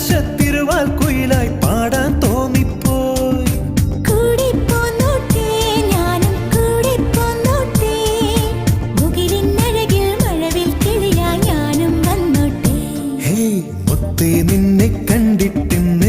ആകാശത്തിരുവാൽ കുയിലായി പാടാൻ തോന്നിപ്പോയി. കൂടെ പോന്നോട്ടെ ഞാനും കൂടെ പോന്നോട്ടെ, മുകിലിനഴകിൽ മഴവിൽ കിളിയായി ഞാനും വന്നോട്ടെ. ഹേയ് മുത്തേ, നിന്നെ കണ്ടിട്ടിന്ന്